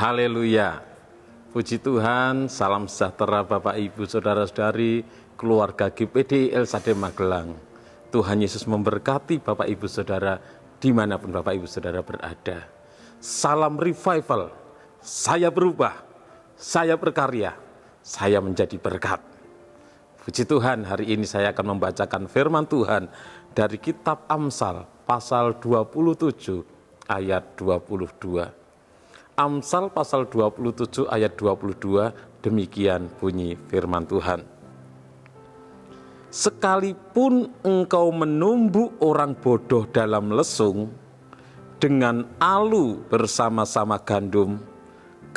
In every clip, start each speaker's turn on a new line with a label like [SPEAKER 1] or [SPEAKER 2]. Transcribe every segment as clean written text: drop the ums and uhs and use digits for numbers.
[SPEAKER 1] Haleluya. Puji Tuhan, salam sejahtera Bapak Ibu Saudara-saudari, keluarga GPD Elsade Magelang. Tuhan Yesus memberkati Bapak Ibu Saudara dimanapun Bapak Ibu Saudara berada. Salam revival, saya berubah, saya berkarya, saya menjadi berkat. Puji Tuhan, hari ini saya akan membacakan firman Tuhan dari kitab Amsal pasal 27 ayat 22. Amsal pasal 27 ayat 22, demikian bunyi firman Tuhan. Sekalipun engkau menumbuk orang bodoh dalam lesung, dengan alu bersama-sama gandum,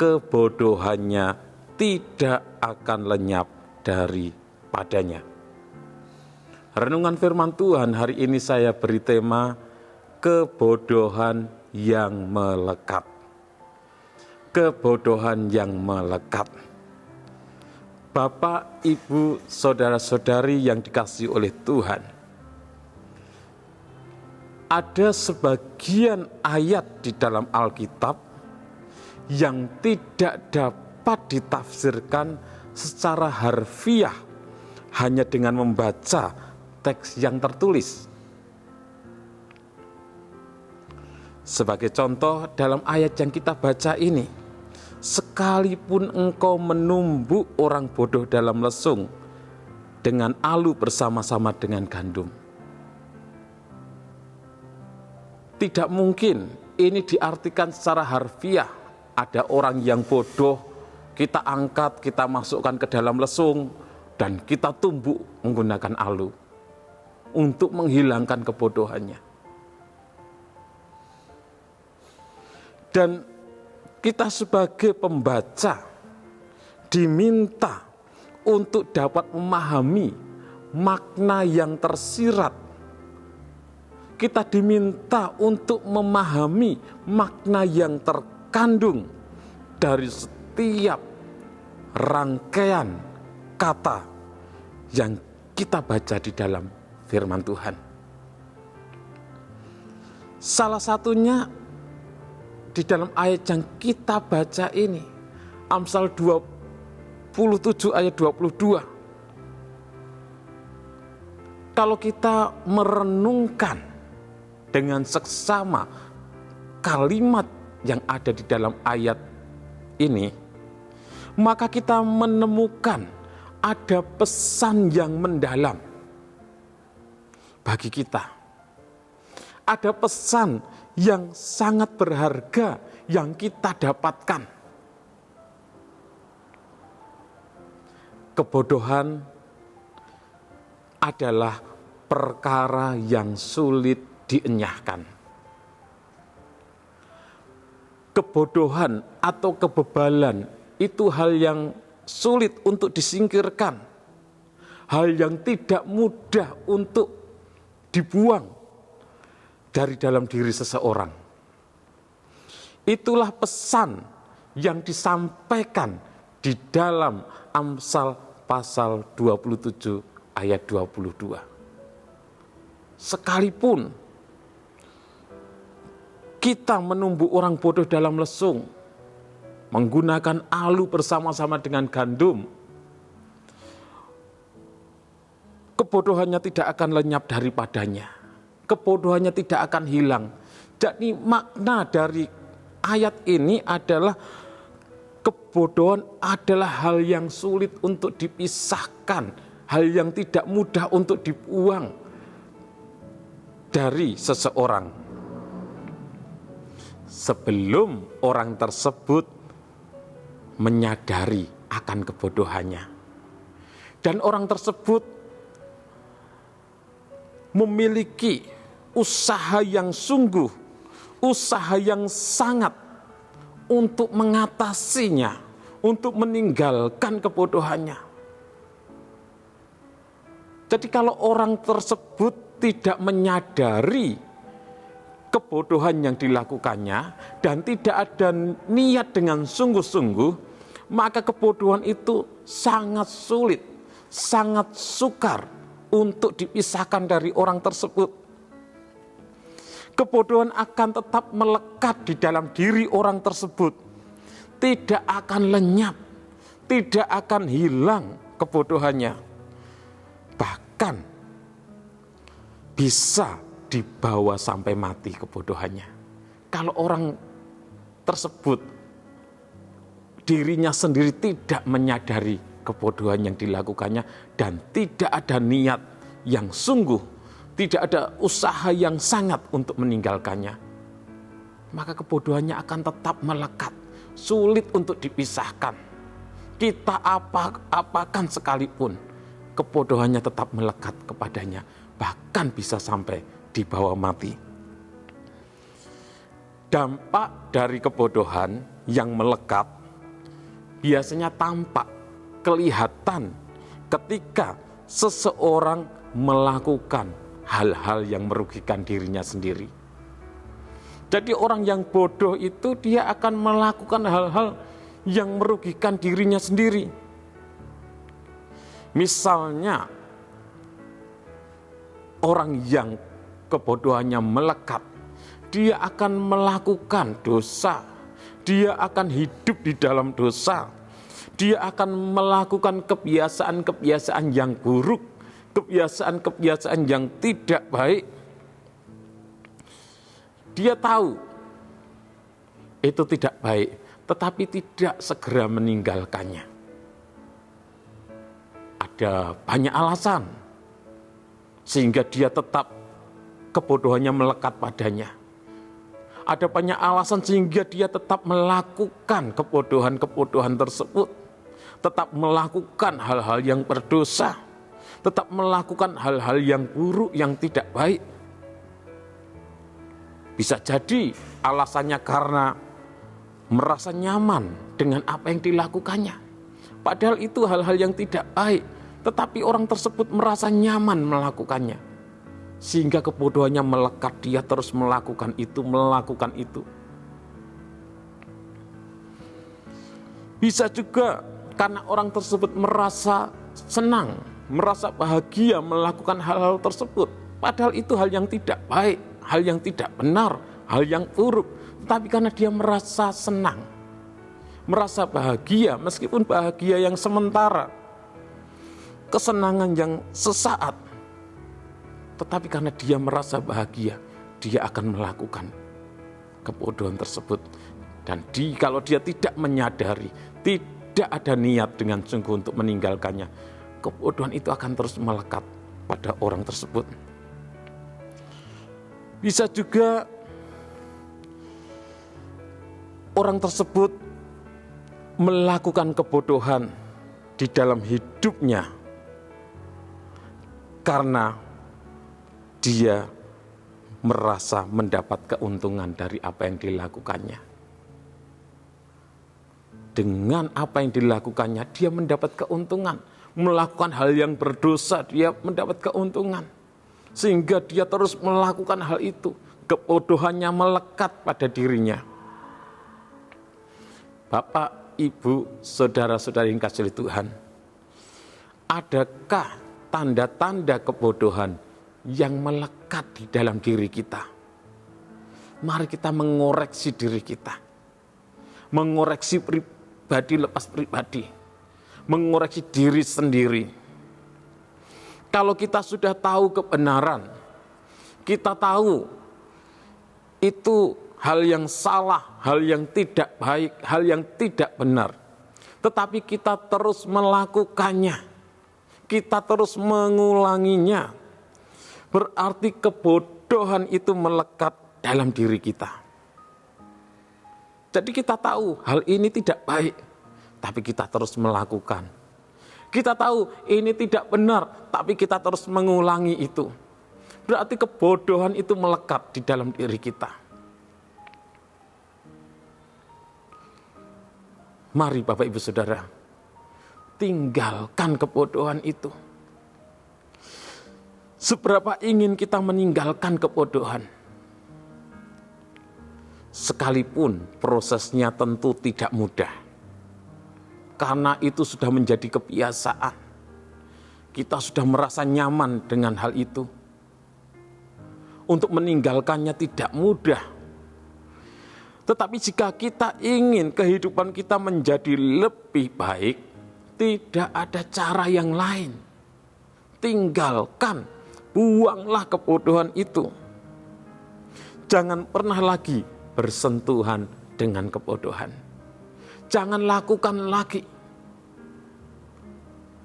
[SPEAKER 1] kebodohannya tidak akan lenyap daripadanya. Renungan firman Tuhan hari ini saya beri tema kebodohan yang melekat. Kebodohan yang melekat. Bapak, Ibu, Saudara-saudari yang dikasihi oleh Tuhan, ada sebagian ayat di dalam Alkitab yang tidak dapat ditafsirkan secara harfiah hanya dengan membaca teks yang tertulis. Sebagai contoh, dalam ayat yang kita baca ini, sekalipun engkau menumbuk orang bodoh dalam lesung, dengan alu bersama-sama dengan gandum. Tidak mungkin ini diartikan secara harfiah. Ada orang yang bodoh, kita angkat, kita masukkan ke dalam lesung, dan kita tumbuk menggunakan alu untuk menghilangkan kebodohannya. Dan kita sebagai pembaca diminta untuk dapat memahami makna yang tersirat. Kita diminta untuk memahami makna yang terkandung dari setiap rangkaian kata yang kita baca di dalam firman Tuhan. Salah satunya di dalam ayat yang kita baca ini, Amsal 27 ayat 22. Kalau kita merenungkan dengan seksama kalimat yang ada di dalam ayat ini, maka kita menemukan ada pesan yang mendalam bagi kita. Ada pesan yang sangat berharga yang kita dapatkan. Kebodohan adalah perkara yang sulit dienyahkan. Kebodohan atau kebebalan itu hal yang sulit untuk disingkirkan. Hal yang tidak mudah untuk dibuang dari dalam diri seseorang. Itulah pesan yang disampaikan di dalam Amsal pasal 27 ayat 22. Sekalipun kita menumbuk orang bodoh dalam lesung, menggunakan alu bersama-sama dengan gandum, kebodohannya tidak akan lenyap daripadanya. Kebodohannya tidak akan hilang. Jadi makna dari ayat ini adalah kebodohan adalah hal yang sulit untuk dipisahkan, hal yang tidak mudah untuk dibuang dari seseorang. Sebelum orang tersebut menyadari akan kebodohannya. Dan orang tersebut memiliki usaha yang sungguh, usaha yang sangat untuk mengatasinya, untuk meninggalkan kebodohannya. Jadi kalau orang tersebut tidak menyadari kebodohan yang dilakukannya dan tidak ada niat dengan sungguh-sungguh, maka kebodohan itu sangat sulit, sangat sukar untuk dipisahkan dari orang tersebut. Kebodohan akan tetap melekat di dalam diri orang tersebut tidak akan lenyap, tidak akan hilang kebodohannya. Bahkan bisa dibawa sampai mati kebodohannya. Kalau orang tersebut dirinya sendiri tidak menyadari kebodohan yang dilakukannya dan tidak ada niat yang sungguh, tidak ada usaha yang sangat untuk meninggalkannya, maka kebodohannya akan tetap melekat, sulit untuk dipisahkan. Kita apakan sekalipun, kebodohannya tetap melekat kepadanya, bahkan bisa sampai dibawa mati. Dampak dari kebodohan yang melekat biasanya tampak, kelihatan ketika seseorang melakukan hal-hal yang merugikan dirinya sendiri. Jadi orang yang bodoh itu dia akan melakukan hal-hal yang merugikan dirinya sendiri. Misalnya orang yang kebodohannya melekat, dia akan melakukan dosa, dia akan hidup di dalam dosa, dia akan melakukan kebiasaan-kebiasaan yang buruk, kebiasaan-kebiasaan yang tidak baik. Dia tahu itu tidak baik, tetapi tidak segera meninggalkannya. Ada banyak alasan sehingga dia tetap kebodohannya melekat padanya. Ada banyak alasan sehingga dia tetap melakukan kebodohan-kebodohan tersebut, tetap melakukan hal-hal yang berdosa, tetap melakukan hal-hal yang buruk, yang tidak baik. Bisa jadi alasannya karena merasa nyaman dengan apa yang dilakukannya. Padahal itu hal-hal yang tidak baik, tetapi orang tersebut merasa nyaman melakukannya. Sehingga kebodohannya melekat, dia terus melakukan itu. Bisa juga karena orang tersebut merasa senang, merasa bahagia melakukan hal-hal tersebut. Padahal itu hal yang tidak baik, hal yang tidak benar, hal yang buruk. Tapi karena dia merasa senang, merasa bahagia, meskipun bahagia yang sementara, kesenangan yang sesaat, tetapi karena dia merasa bahagia, dia akan melakukan kebodohan tersebut. Dan kalau dia tidak menyadari, tidak ada niat dengan sungguh untuk meninggalkannya, kebodohan itu akan terus melekat pada orang tersebut. Bisa juga orang tersebut melakukan kebodohan di dalam hidupnya karena dia merasa mendapat keuntungan dari apa yang dilakukannya. Dengan apa yang dilakukannya, dia mendapat keuntungan. Melakukan hal yang berdosa, dia mendapat keuntungan. Sehingga dia terus melakukan hal itu. Kebodohannya melekat pada dirinya. Bapak, Ibu, saudara-saudari yang kasih Tuhan, adakah tanda-tanda kebodohan yang melekat di dalam diri kita? Mari kita mengoreksi diri kita, mengoreksi pribadi lepas pribadi, mengoreksi diri sendiri. Kalau kita sudah tahu kebenaran, kita tahu itu hal yang salah, hal yang tidak baik, hal yang tidak benar, tetapi kita terus melakukannya, kita terus mengulanginya, berarti kebodohan itu melekat dalam diri kita. Jadi kita tahu hal ini tidak baik, tapi kita terus melakukan. Kita tahu ini tidak benar, tapi kita terus mengulangi itu. Berarti kebodohan itu melekat di dalam diri kita. Mari Bapak Ibu Saudara, tinggalkan kebodohan itu. Seberapa ingin kita meninggalkan kebodohan, sekalipun prosesnya tentu tidak mudah, karena itu sudah menjadi kebiasaan. Kita sudah merasa nyaman dengan hal itu. Untuk meninggalkannya tidak mudah. Tetapi jika kita ingin kehidupan kita menjadi lebih baik, tidak ada cara yang lain. Tinggalkan, buanglah kebodohan itu. Jangan pernah lagi bersentuhan dengan kebodohan. Jangan lakukan lagi.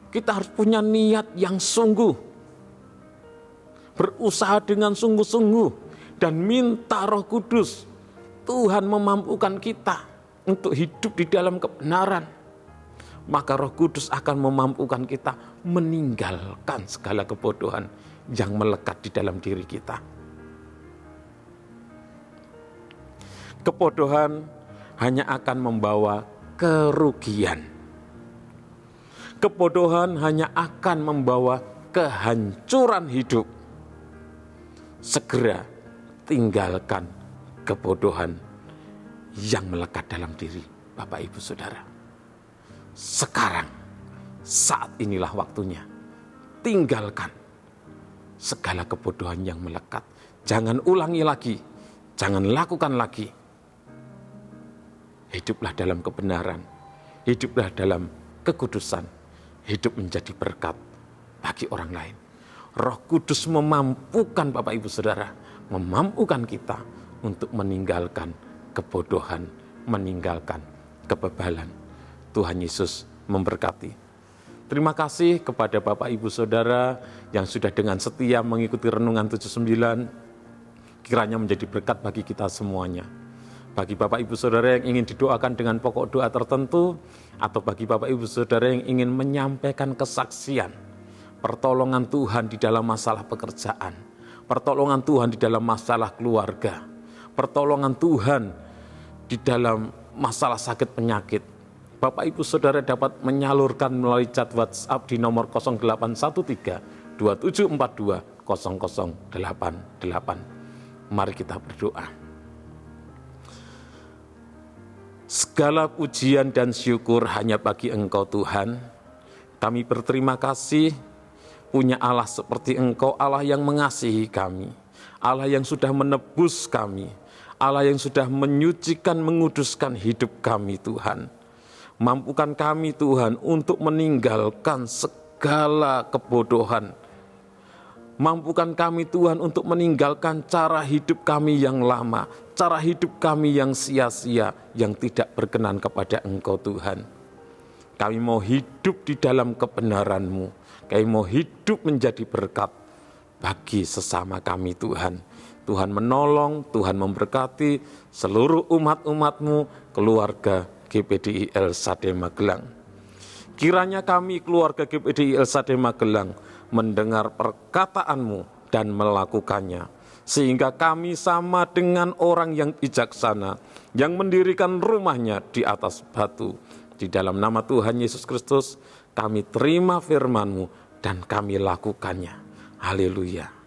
[SPEAKER 1] Kita harus punya niat yang sungguh. Berusaha dengan sungguh-sungguh dan minta Roh Kudus. Tuhan memampukan kita untuk hidup di dalam kebenaran. Maka Roh Kudus akan memampukan kita meninggalkan segala kebodohan yang melekat di dalam diri kita. Kebodohan hanya akan membawa kerugian. Kebodohan hanya akan membawa kehancuran hidup. Segera tinggalkan kebodohan yang melekat dalam diri Bapak Ibu Saudara. Sekarang, saat inilah waktunya. Tinggalkan segala kebodohan yang melekat. Jangan ulangi lagi, jangan lakukan lagi. Hiduplah dalam kebenaran, hiduplah dalam kekudusan, hidup menjadi berkat bagi orang lain. Roh Kudus memampukan Bapak Ibu Saudara, memampukan kita untuk meninggalkan kebodohan, meninggalkan kebebalan. Tuhan Yesus memberkati. Terima kasih kepada Bapak Ibu Saudara yang sudah dengan setia mengikuti Renungan 79. Kiranya menjadi berkat bagi kita semuanya. Bagi Bapak Ibu Saudara yang ingin didoakan dengan pokok doa tertentu, atau bagi Bapak Ibu Saudara yang ingin menyampaikan kesaksian, pertolongan Tuhan di dalam masalah pekerjaan, pertolongan Tuhan di dalam masalah keluarga, pertolongan Tuhan di dalam masalah sakit penyakit, Bapak Ibu Saudara dapat menyalurkan melalui chat WhatsApp di nomor 0813 2742 0088. Mari kita berdoa. Segala pujian dan syukur hanya bagi Engkau Tuhan. Kami berterima kasih punya Allah seperti Engkau, Allah yang mengasihi kami, Allah yang sudah menebus kami, Allah yang sudah menyucikan, menguduskan hidup kami Tuhan. Mampukan kami Tuhan untuk meninggalkan segala kebodohan. Mampukan kami Tuhan untuk meninggalkan cara hidup kami yang lama, cara hidup kami yang sia-sia, yang tidak berkenan kepada Engkau Tuhan. Kami mau hidup di dalam kebenaran-Mu. Kami mau hidup menjadi berkat bagi sesama kami Tuhan. Tuhan menolong, Tuhan memberkati seluruh umat-umat-Mu, keluarga GPDI El Sadé Magelang. Kiranya kami keluarga GPDI El Sadé Magelang mendengar perkataan-Mu dan melakukannya, sehingga kami sama dengan orang yang bijaksana yang mendirikan rumahnya di atas batu. Di dalam nama Tuhan Yesus Kristus kami terima firman-Mu dan kami lakukannya. Haleluya.